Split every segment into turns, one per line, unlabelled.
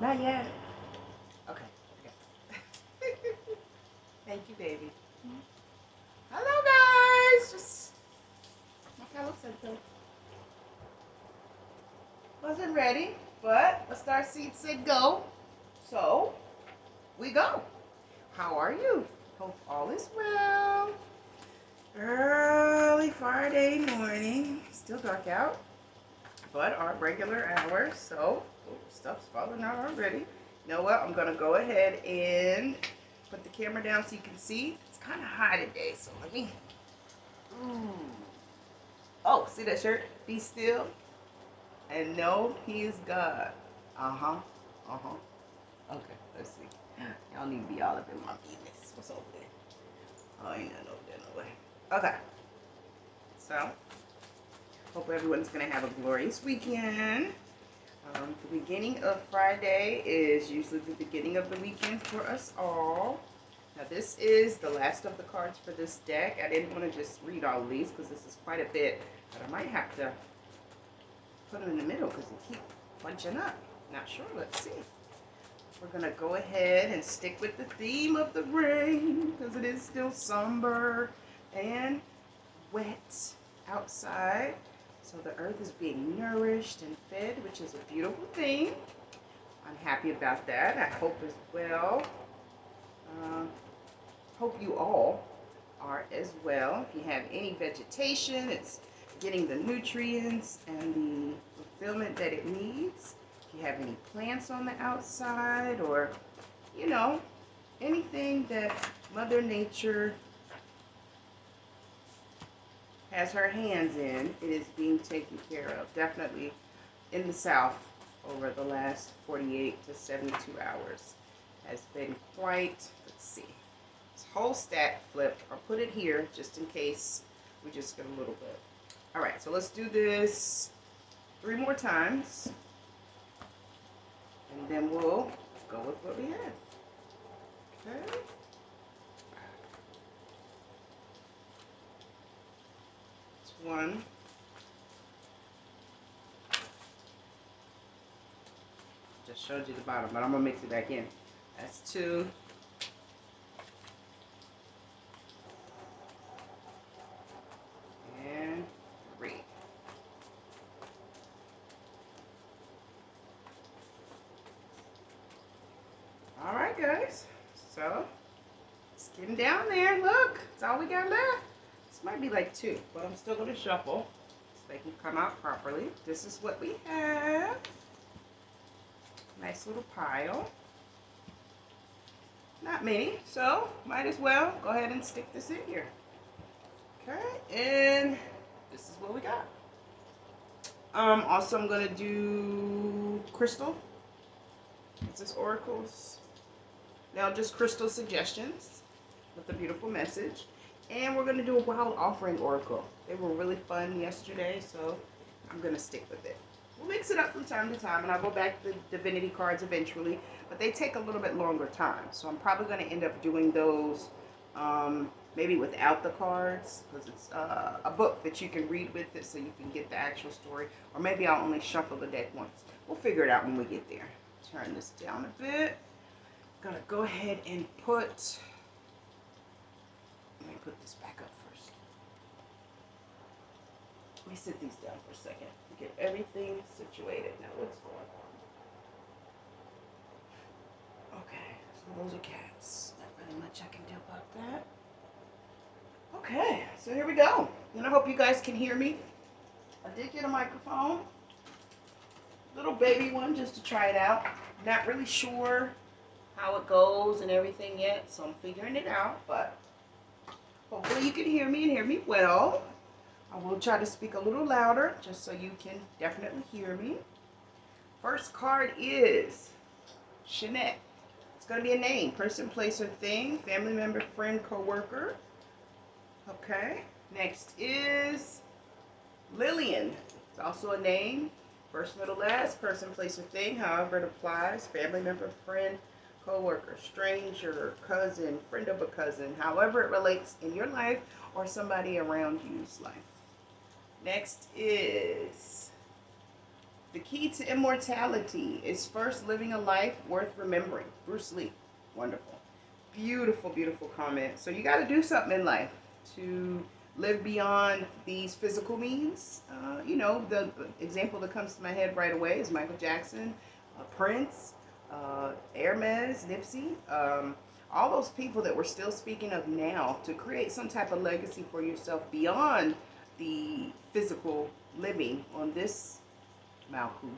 Not yet. Okay. Okay. Thank you, baby. Hello, guys. Just okay. Looks like wasn't ready, but a star seed said go, so we go. How are you? Hope all is well. Early Friday morning. Still dark out, but our regular hours. So stuff's falling out already. You know what? I'm gonna go ahead and put the camera down so you can see. It's kind of high today, so let me. Ooh. Oh, see that shirt? Be still and know He is God. Uh huh. Uh huh. Okay. Let's see. Y'all need to be all up in my business. What's over there? Oh, ain't nothing over there no way. Okay. So, hope everyone's gonna have a glorious weekend. The beginning of Friday is usually the beginning of the weekend for us all. Now this is the last of the cards for this deck. I didn't want to just read all of these because this is quite a bit, but I might have to put them in the middle because they keep bunching up. Not sure, let's see. We're going to go ahead and stick with the theme of the rain because it is still somber and wet outside. So the earth is being nourished and fed, which is a beautiful thing. I'm happy about that. I hope as well. Hope you all are as well. If you have any vegetation, it's getting the nutrients and the fulfillment that it needs. If you have any plants on the outside or, you know, anything that Mother Nature has her hands in, it is being taken care of. Definitely in the South over the last 48 to 72 hours has been quite, let's see, this whole stack flipped. I'll put it here just in case we just get a little bit. All right, so let's do this 3 more times and then we'll go with what we have. Okay. It's 1. Just showed you the bottom, but I'm gonna mix it back in. That's 2. And 3. All right, guys. So it's getting down there. Look, it's all we got left. This might be like 2, but I'm still gonna shuffle so they can come out properly. This is what we have. Nice little pile. Not many, so might as well go ahead and stick this in here. Okay, and this is what we got. Also I'm gonna do crystal. This is oracles. Now just crystal suggestions with a beautiful message. And we're gonna do a wild offering oracle. They were really fun yesterday, so I'm gonna stick with it. We'll mix it up from time to time, and I'll go back to the divinity cards eventually, but they take a little bit longer time. So I'm probably going to end up doing those maybe without the cards, because it's a book that you can read with it so you can get the actual story. Or maybe I'll only shuffle the deck once. We'll figure it out when we get there. Turn this down a bit. I'm going to go ahead and put, let me put this back up first. Let me sit these down for a second. Get everything situated. Now what's going on? Okay, so those are cats. Not really much I can do about that. Okay, so here we go. And I hope you guys can hear me. I did get a microphone. Little baby one just to try it out. Not really sure how it goes and everything yet, so I'm figuring it out, but hopefully you can hear me and hear me well. I will try to speak a little louder just so you can definitely hear me. First card is Jeanette. It's going to be a name, person, place, or thing, family member, friend, co-worker. Okay. Next is Lillian. It's also a name, first, middle, last, person, place, or thing, however it applies, family member, friend, co-worker, stranger, cousin, friend of a cousin, however it relates in your life or somebody around you's life. Next is The key to immortality is first living a life worth remembering. Bruce Lee. Wonderful. Beautiful, beautiful comment. So you got to do something in life to live beyond these physical means. The example that comes to my head right away is Michael Jackson, Prince, Hermes, Nipsey, all those people that we're still speaking of now, to create some type of legacy for yourself beyond the physical living on this Malkuth.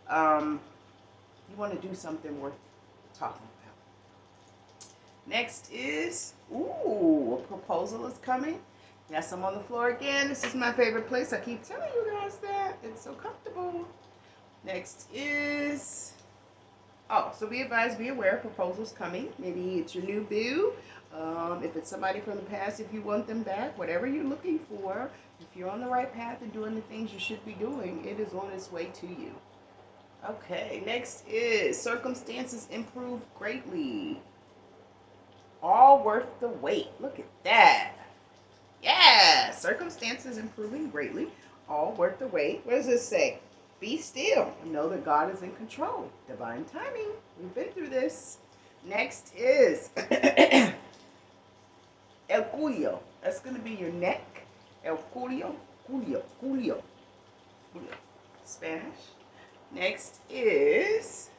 You want to do something worth talking about. Next is, a proposal is coming. Yes, I'm on the floor again. This is my favorite place. I keep telling you guys that. It's so comfortable. Next is, so be advised, be aware, proposals coming. Maybe it's your new boo. If it's somebody from the past, if you want them back, whatever you're looking for, if you're on the right path and doing the things you should be doing, it is on its way to you. Okay, next is circumstances improve greatly. All worth the wait. Look at that. Yeah, circumstances improving greatly. All worth the wait. What does this say? Be still and know that God is in control. Divine timing. We've been through this. Next is El Cuello. That's going to be your neck. El Cuello. Cuello. Spanish. Next is,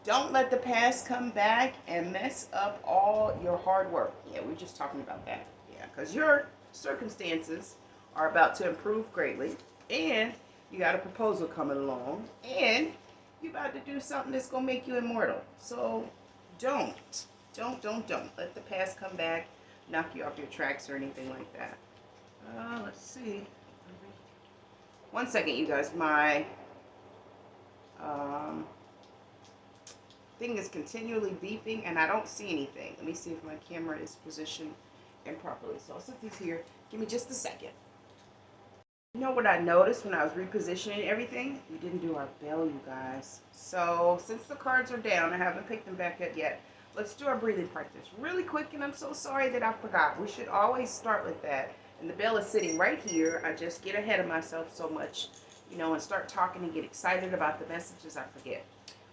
don't let the past come back and mess up all your hard work. Yeah, we're just talking about that. Yeah, because your circumstances are about to improve greatly, and you got a proposal coming along, and you're about to do something that's going to make you immortal. So don't let the past come back, knock you off your tracks or anything like that. Let's see. 1 second, you guys. My thing is continually beeping and I don't see anything. Let me see if my camera is positioned improperly. So I'll set these here. Give me just a second. You know what I noticed when I was repositioning everything? We didn't do our bell, you guys. So since the cards are down, I haven't picked them back up yet. Let's do our breathing practice really quick, and I'm so sorry that I forgot. We should always start with that. And the bell is sitting right here. I just get ahead of myself so much, and start talking and get excited about the messages I forget.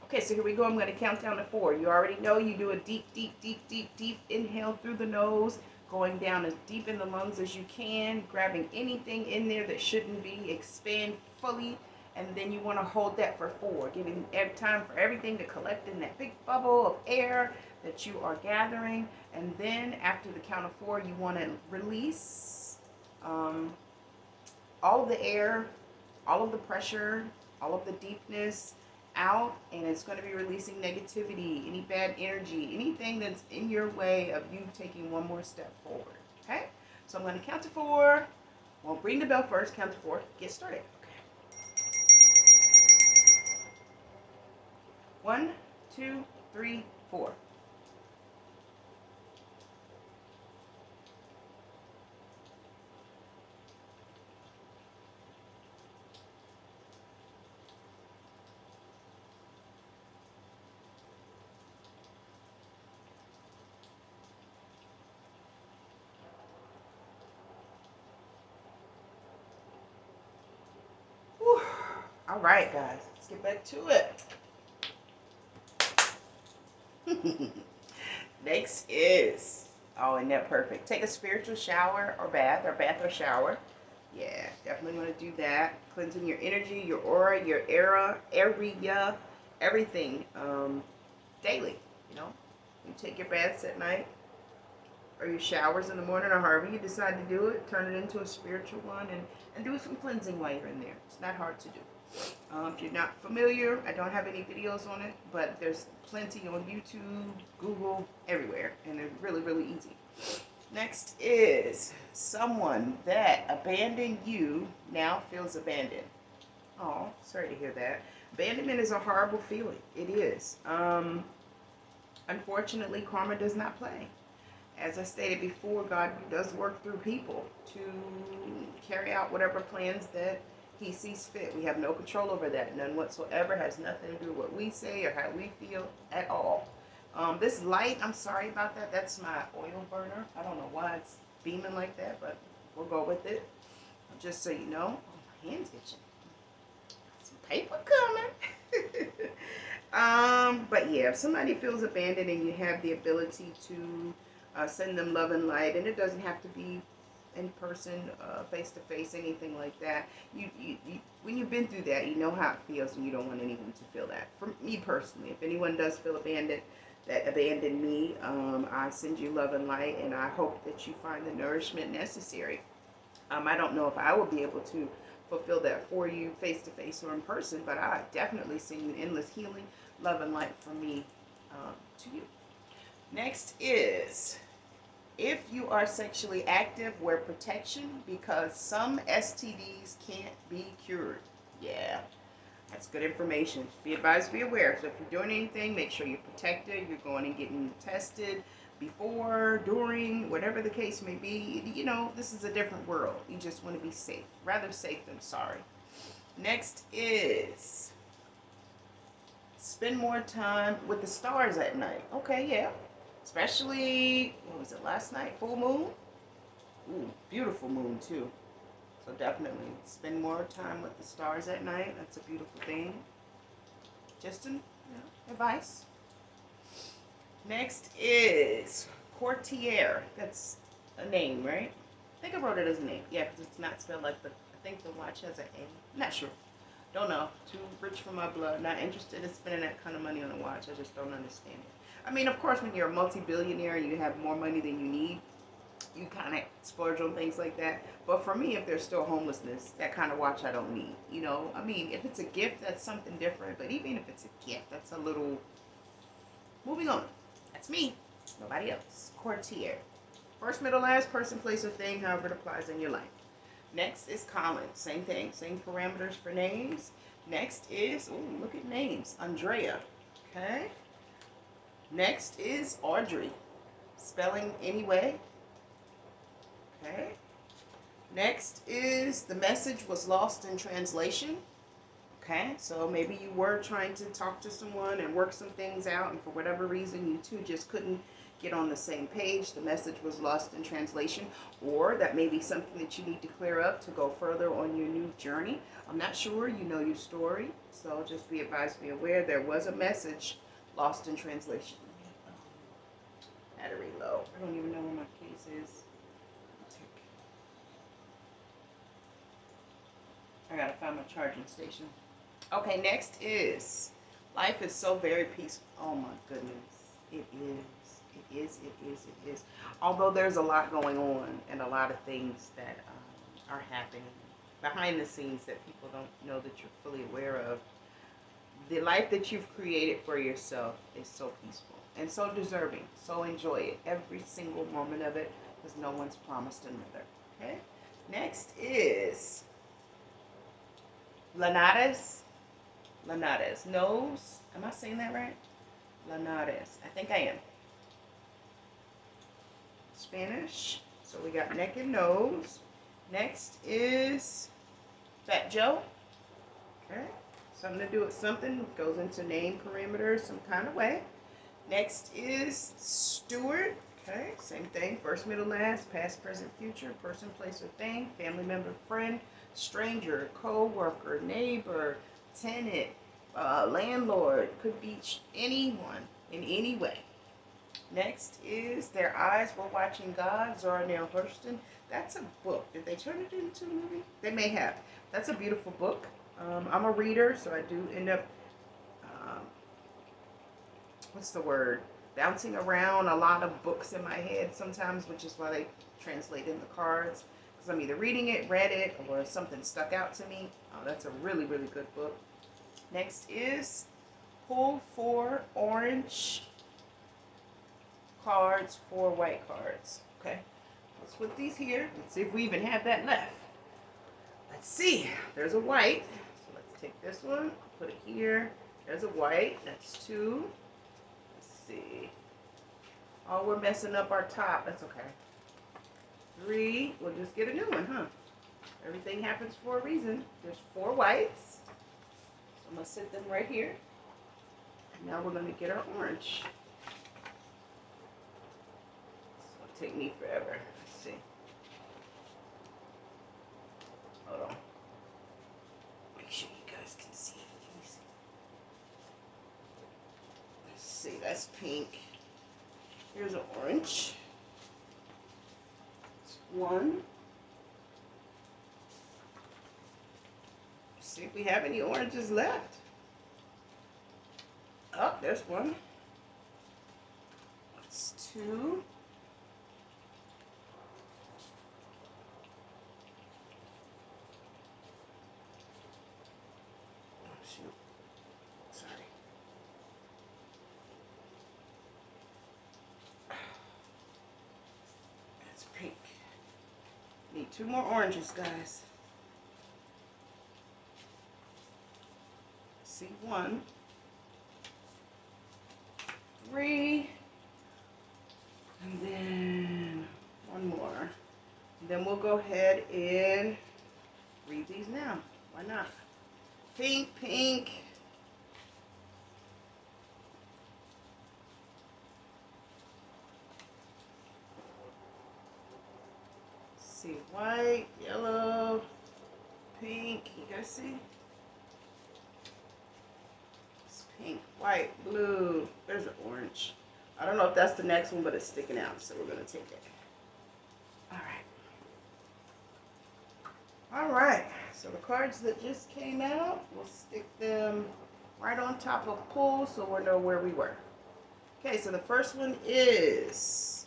Okay, so here we go. I'm going to count down to 4. You already know you do a deep, deep, deep, deep, deep inhale through the nose, going down as deep in the lungs as you can, grabbing anything in there that shouldn't be, expand fully, and then you want to hold that for 4, giving time for everything to collect in that big bubble of air that you are gathering. And then after the count of 4, you want to release all of the air, all of the pressure, all of the deepness out, and it's going to be releasing negativity, any bad energy, anything that's in your way of you taking one more step forward. Okay? So I'm going to count to 4. Won't ring the bell first. Count to 4. Get started. Okay. 1, 2, 3, 4. Whew. All right, guys. Let's get back to it. Next is, isn't that perfect? Take a spiritual shower or bath or shower. Yeah, definitely want to do that. Cleansing your energy, your aura, your area, everything daily. You take your baths at night or your showers in the morning, or however you decide to do it. Turn it into a spiritual one and do some cleansing while you're in there. It's not hard to do. If you're not familiar, I don't have any videos on it, but there's plenty on YouTube, Google, everywhere, and they're really, really easy. Next is someone that abandoned you now feels abandoned. Oh, sorry to hear that. Abandonment is a horrible feeling. It is. Unfortunately, karma does not play. As I stated before, God does work through people to carry out whatever plans that He sees fit. We have no control over that. None whatsoever. Has nothing to do with what we say or how we feel at all. This light, I'm sorry about that. That's my oil burner. I don't know why it's beaming like that, but we'll go with it. Just so you know. Oh, my hand's itching. Paper coming. But yeah, if somebody feels abandoned and you have the ability to send them love and light, and it doesn't have to be in person, face to face, anything like that. You when you've been through that, you know how it feels, and you don't want anyone to feel that. For me personally, if anyone does feel abandoned, that abandoned me, I send you love and light, and I hope that you find the nourishment necessary. I don't know if I will be able to fulfill that for you face to face or in person, but I definitely send you endless healing, love, and light from me to you. Next is, if you are sexually active, wear protection because some STDs can't be cured. Yeah, that's good information. Be advised, be aware. So if you're doing anything, make sure you're protected. You're going and getting tested before, during, whatever the case may be. You know, this is a different world. You just want to be safe. Rather safe than sorry. Next is, spend more time with the stars at night. Okay, yeah. Especially, what was it, last night? Full moon? Ooh, beautiful moon too. So definitely spend more time with the stars at night. That's a beautiful thing. Just advice. Next is courtier. That's a name, right? I think I wrote it as a name. Yeah, because it's not spelled like the, I think the watch has an A. Not sure. Don't know. Too rich for my blood. Not interested in spending that kind of money on a watch. I just don't understand it. I mean, of course, when you're a multi-billionaire and you have more money than you need, you kind of splurge on things like that. But for me, if there's still homelessness, that kind of watch I don't need. You know, I mean, if it's a gift, that's something different. But even if it's a gift, that's a little... Moving on. That's me. Nobody else. Courtier. First, middle, last, person, place, or thing, however it applies in your life. Next is Colin. Same thing. Same parameters for names. Next is, ooh, look at names. Andrea. Okay. Next is Audrey. Spelling anyway. Okay. Next is, the message was lost in translation. Okay, so maybe you were trying to talk to someone and work some things out, and for whatever reason you two just couldn't get on the same page. The message was lost in translation, or that may be something that you need to clear up to go further on your new journey. I'm not sure. You know your story, so just be advised, be aware. There was a message lost in translation. Battery low. I don't even know where my case is. I gotta find my charging station. Okay, next is, life is so very peaceful. Oh my goodness. It is. It is. It is. It is. Although there's a lot going on and a lot of things that are happening behind the scenes that people don't know that you're fully aware of, the life that you've created for yourself is so peaceful and so deserving. So enjoy it. Every single moment of it, because no one's promised another. Okay? Next is Lanares. Lanares. Nose. Am I saying that right? Lanares. I think I am. Spanish. So we got neck and nose. Next is Fat Joe. Okay. Something to do with something. Goes into name parameters some kind of way. Next is Stewart. Okay. Same thing. First, middle, last. Past, present, future. Person, place, or thing. Family member, friend. Stranger. Co-worker. Neighbor. Tenant. Landlord. Could be anyone in any way. Next is Their Eyes Were Watching God, Zora Neale Hurston. That's a book. Did they turn it into a movie? They may have. That's a beautiful book. I'm a reader, so I do end up, what's the word? Bouncing around a lot of books in my head sometimes, which is why they translate in the cards. Because I'm either reading it, read it, or something stuck out to me. Oh, that's a really, really good book. Next is Pull 4 Orange Cards, 4 white cards. Okay, let's put these here. Let's see if we even have that left. Let's see. There's a white. So let's take this one, put it here. There's a white. That's 2. Let's see. Oh, we're messing up our top. That's okay. 3. We'll just get a new one, huh? Everything happens for a reason. There's 4 whites. So I'm going to sit them right here. And now we're going to get our orange. Take me forever. Let's see. Hold on. Make sure you guys can see. That's pink. Here's an orange. That's one. See if we have any oranges left. Oh, there's one. That's two. Oh, shoot. Sorry. That's pink. Need two more oranges, guys. See, one. Three. And then one more. And then we'll go ahead and read these now. Why not? Pink, pink. See, white, yellow, pink. You guys see? It's pink, white, blue. There's an orange. I don't know if that's the next one, but it's sticking out, so we're going to take it. All right. All right. So the cards that just came out, we'll stick them right on top of pull so we'll know where we were. Okay, so the first one is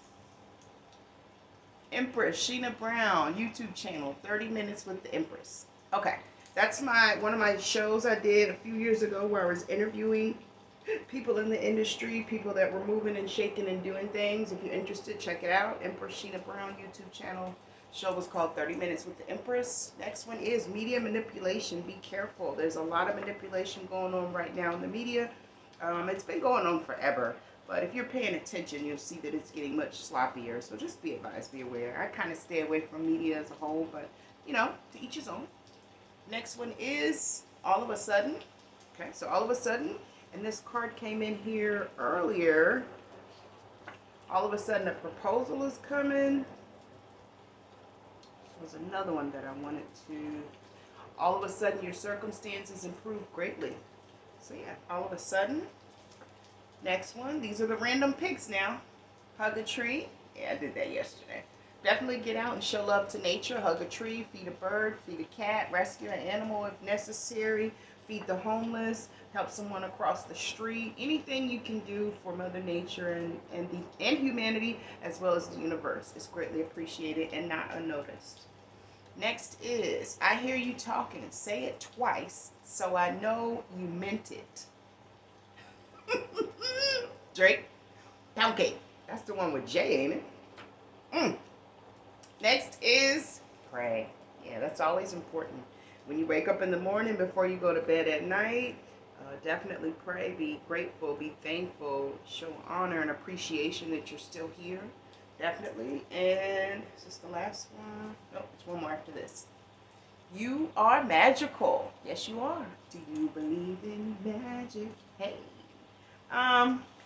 Empress Sheena Brown YouTube channel, 30 Minutes with the Empress. Okay, that's one of my shows I did a few years ago where I was interviewing people in the industry, people that were moving and shaking and doing things. If you're interested, check it out. Empress Sheena Brown YouTube channel. Show was called 30 Minutes with the Empress. Next one is media manipulation. Be careful. There's a lot of manipulation going on right now in the media. It's been going on forever. But if you're paying attention, you'll see that it's getting much sloppier. So just be advised, be aware. I kind of stay away from media as a whole, but, you know, to each his own. Next one is All of a Sudden. Okay, so All of a Sudden, and this card came in here earlier. All of a sudden, a proposal is coming. There's another one that I wanted to. All of a sudden, your circumstances improve greatly. So yeah, all of a sudden. Next one, these are the random picks now. Hug a tree. Yeah, I did that yesterday. Definitely get out and show love to nature. Hug a tree, feed a bird, feed a cat, rescue an animal if necessary, feed the homeless, help someone across the street. Anything you can do for Mother Nature and humanity as well as the universe is greatly appreciated and not unnoticed. Next is, I hear you talking. Say it twice so I know you meant it. Drake, Donkey. That's the one with J, ain't it? Next is pray. Yeah, that's always important. When you wake up in the morning, before you go to bed at night, definitely pray. Be grateful. Be thankful. Show honor and appreciation that you're still here. Definitely. And is this the last one? Nope, there's one more after this. You are magical. Yes, you are. Do you believe in magic? Hey.